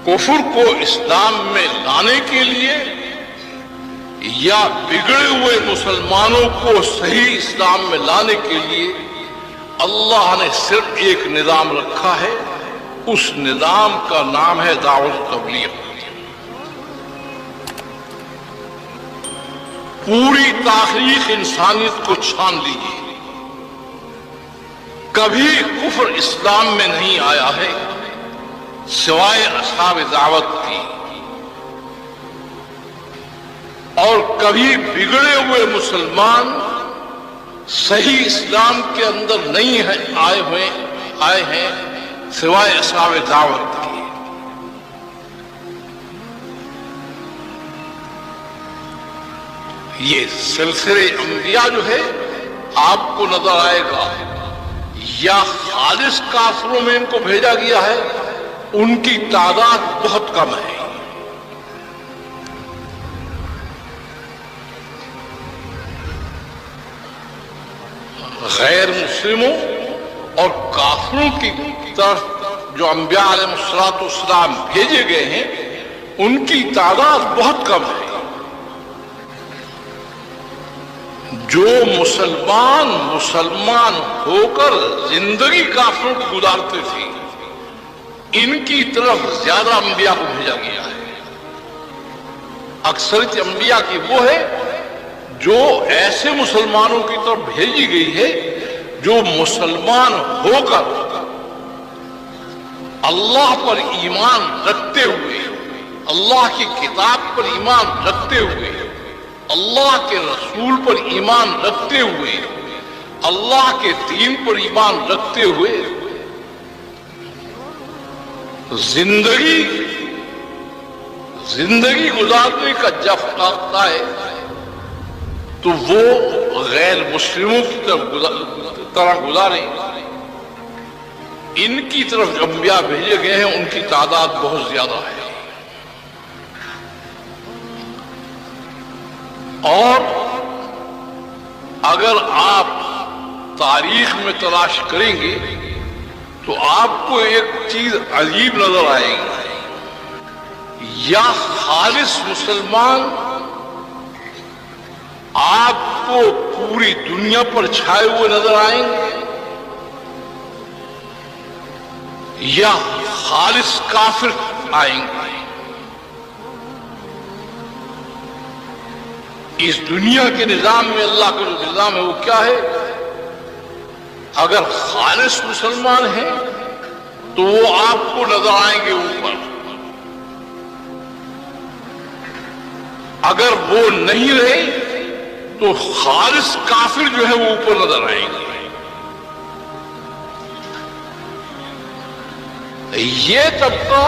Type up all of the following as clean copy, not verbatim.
کفر کو اسلام میں لانے کے لیے یا بگڑے ہوئے مسلمانوں کو صحیح اسلام میں لانے کے لیے اللہ نے صرف ایک نظام رکھا ہے. اس نظام کا نام ہے دعوت و تبلیغ. پوری تاریخ انسانیت کو چھان لیجیے، کبھی کفر اسلام میں نہیں آیا ہے سوائے اصحاب دعوت کی، اور کبھی بگڑے ہوئے مسلمان صحیح اسلام کے اندر نہیں آئے ہیں سوائے اصحاب دعوت کی. یہ سلسلے انبیاء جو ہے آپ کو نظر آئے گا، یا خالص کافروں میں ان کو بھیجا گیا ہے، ان کی تعداد بہت کم ہے. غیر مسلموں اور کافروں کی طرف جو انبیاء علیہ الصلوۃ والسلام بھیجے گئے ہیں ان کی تعداد بہت کم ہے. جو مسلمان ہو کر زندگی کافروں کو گزارتے تھے ان کی طرف زیادہ انبیاء کو بھیجا گیا ہے. اکثریت انبیاء کی وہ ہے جو ایسے مسلمانوں کی طرف بھیجی گئی ہے جو مسلمان ہو کر اللہ پر ایمان رکھتے ہوئے، اللہ کی کتاب پر ایمان رکھتے ہوئے، اللہ کے رسول پر ایمان رکھتے ہوئے، اللہ کے دین پر ایمان رکھتے ہوئے زندگی گزارنے کا جب آتا ہے تو وہ غیر مسلموں کی طرح گزارے. ان کی طرف جو انبیاء بھیجے گئے ہیں ان کی تعداد بہت زیادہ ہے. اور اگر آپ تاریخ میں تلاش کریں گے تو آپ کو ایک چیز عجیب نظر آئے گی. یا خالص مسلمان آپ کو پوری دنیا پر چھائے ہوئے نظر آئیں گے، یا خالص کافر آئیں گے. اس دنیا کے نظام میں اللہ کا جو نظام ہے وہ کیا ہے؟ اگر خالص مسلمان ہیں تو وہ آپ کو نظر آئیں گے اوپر، اگر وہ نہیں رہے تو خالص کافر جو ہے وہ اوپر نظر آئیں گے. یہ طبقہ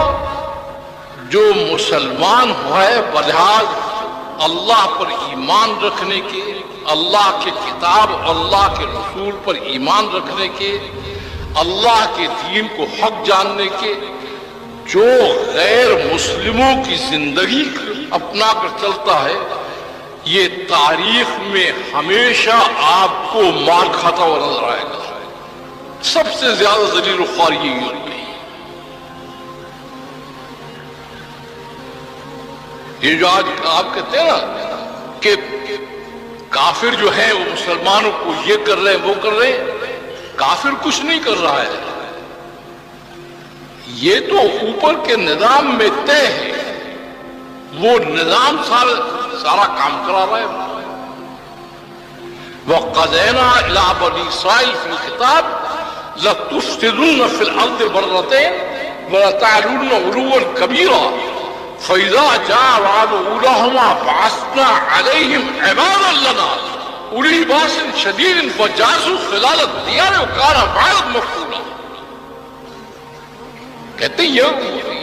جو مسلمان ہوا ہے بلحاظ اللہ پر ایمان رکھنے کے، اللہ کے کتاب اللہ کے رسول پر ایمان رکھنے کے، اللہ کے دین کو حق جاننے کے، جو غیر مسلموں کی زندگی اپنا کر چلتا ہے، یہ تاریخ میں ہمیشہ آپ کو مار کھاتا ہوا نظر آئے گا. سب سے زیادہ ذلیل و خوار یہی ہوگی. یہ جو آج آپ کہتے ہیں نا کہ کافر جو ہے وہ مسلمانوں کو یہ کر رہے ہیں وہ کر رہے ہیں، کافر کچھ نہیں کر رہا ہے. یہ تو اوپر کے نظام میں طے ہے، وہ نظام سارا کام کرا رہا ہے. وَقَضَيْنَا إِلَىٰ بَنِي إِسْرَائِيلَ فِي الْكِتَابِ لَتُفْسِدُنَّ فِي الْأَرْضِ مَرَّتَيْنِ وَلَتَعْلُنَّ عُلُوًّا كَبِيرًا فَإِذَا جَاءَ وَعْدُ أُولَاهُمَا بَعَثْنَا عَلَيْهِمْ عِبَادًا لَنَا أُولِي بَأْسٍ شَدِيدٍ فَجَاسُوا خِلَالَ الدِّيَارِ وَكَانَ وَعْدًا مَفْعُولًا. کہتے ہیں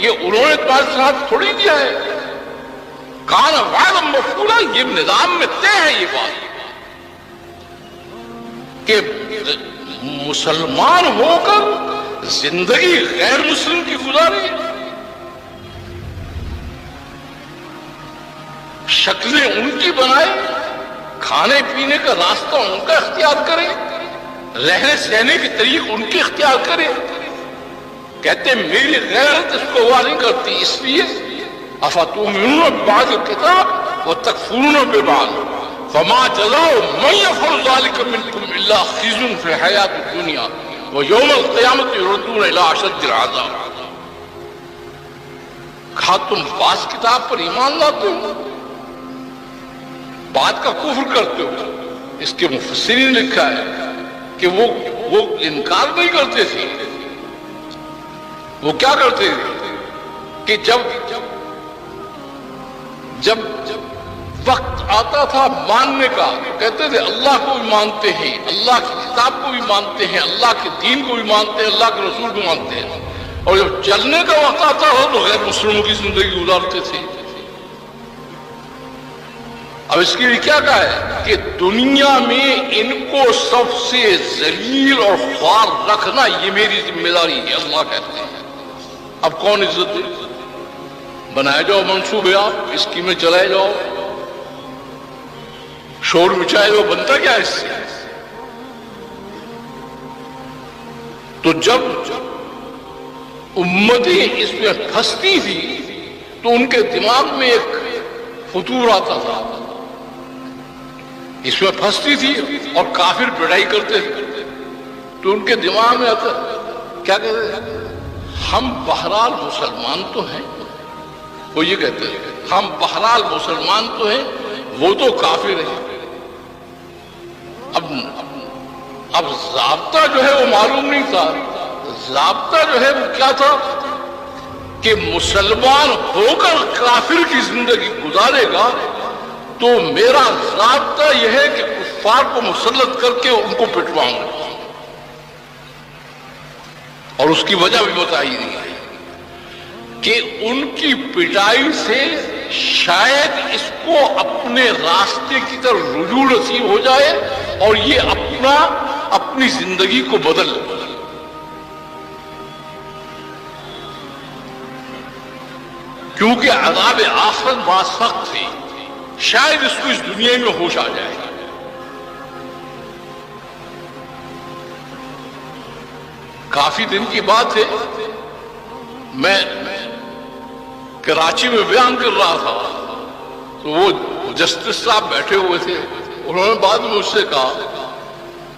یہ انہوں نے تمہارے ساتھ تھوڑی دیا ہے، کان وعدًا مفعولا، یہ نظام میں طے ہے. یہ بات کہ مسلمان ہو کر زندگی غیر مسلم کی گزارے، شکلیں ان کی بنائے، کھانے پینے کا راستہ ان کا اختیار کرے، رہنے سہنے کے طریق ان کے اختیار کرے. کہتے ہیں میری غیرت اس کو ہوا نہیں کرتی، اس لیے افتؤمنون ببعض الکتاب وتکفرون ببعض فما جزاء من يفعل ذلك منكم الا خزي في الحياة الدنيا ويوم القيامة يردون الى اشد العذاب۔ کہا تم بعض کتاب پر ایمان لاتے ہو، بعد کا کفر کرتے ہو۔ اس کے مفسرین نے لکھا ہے کہ وہ انکار نہیں کرتے تھے، وہ کیا کرتے تھے کہ جب وقت آتا تھا ماننے کا کہتے تھے اللہ کو بھی مانتے ہیں، اللہ کی کتاب کو بھی مانتے ہیں، اللہ کے دین کو بھی مانتے ہیں، اللہ کے رسول کو مانتے ہیں، اور جب چلنے کا وقت آتا ہو تو غیر مسلموں کی زندگی گزارتے تھے۔ اب اس کے لیے کیا کہا ہے کہ دنیا میں ان کو سب سے ذلیل اور خوار رکھنا یہ میری ذمہ داری ہے، اللہ کہتے ہیں۔ اب کون عزت دے؟ بنائے جاؤ منصوبے، آپ اسکیمیں چلائے جاؤ، شور مچائے جاؤ، بنتا کیا اس سے؟ تو جب امتیں اس میں پھنستی تھی تو ان کے دماغ میں ایک فطور آتا تھا، اس میں پھنستی تھی اور کافر پڑھائی کرتے تھے تو ان کے دماغ میں آتا کیا کہتے ہیں، ہم بہرحال مسلمان تو ہیں، وہ یہ کہتے ہیں ہم بہرحال مسلمان تو ہیں، وہ تو کافر ہیں۔ اب ضابطہ جو ہے وہ معلوم نہیں تھا، ضابطہ جو ہے وہ کیا تھا کہ مسلمان ہو کر کافر کی زندگی گزارے گا تو میرا ضابطہ یہ ہے کہ کفار کو مسلط کر کے ان کو پٹواؤں گا، اور اس کی وجہ بھی بتائی گئی ہے کہ ان کی پٹائی سے شاید اس کو اپنے راستے کی طرف رجوع نصیب ہو جائے اور یہ اپنی زندگی کو بدل لے۔ کیونکہ عذاب آخرت بڑا سخت ہے، شاید اس کو اس دنیا میں ہوش آ جائے گا۔ کافی دن کی بات ہے، میں کراچی میں بیان کر رہا تھا تو وہ جسٹس صاحب بیٹھے ہوئے تھے، انہوں نے بعد میں مجھ سے کہا،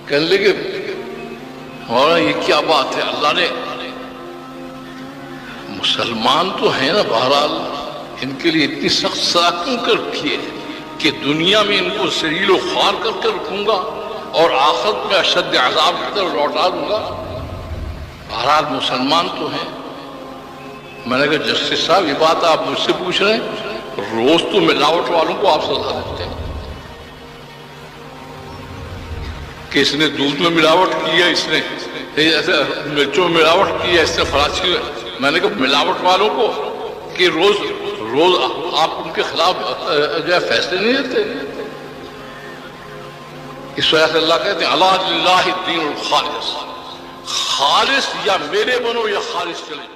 کہنے لگے ہمارا یہ کیا بات ہے، اللہ نے مسلمان تو ہیں نا، بہرحال ان کے لیے اتنی سخت سزا کیوں کر رکھی ہے کہ دنیا میں ان کو ذلیل و خوار کر کے رکھوں گا اور آخرت میں اشد عذاب کی طرف لوٹا دوں گا، بہرحال مسلمان تو ہیں۔ میں نے کہا جسٹس صاحب یہ بات آپ مجھ سے پوچھ رہے ہیں، روز تو ملاوٹ والوں کو آپ سزا دیتے ہیں کہ اس نے دودھ میں ملاوٹ کی ہے، اس نے ایسے مرچوں میں ملاوٹ کی ہے، اس نے فراچی میں۔ میں نے کہا ملاوٹ والوں کو کہ روز آپ ان کے خلاف جو ہے فیصلے نہیں دیتے؟ اس وجہ سے اللہ کہتے ہیں الا للہ الدین الخالص، خالص یا میرے بنو یا خالص چلے۔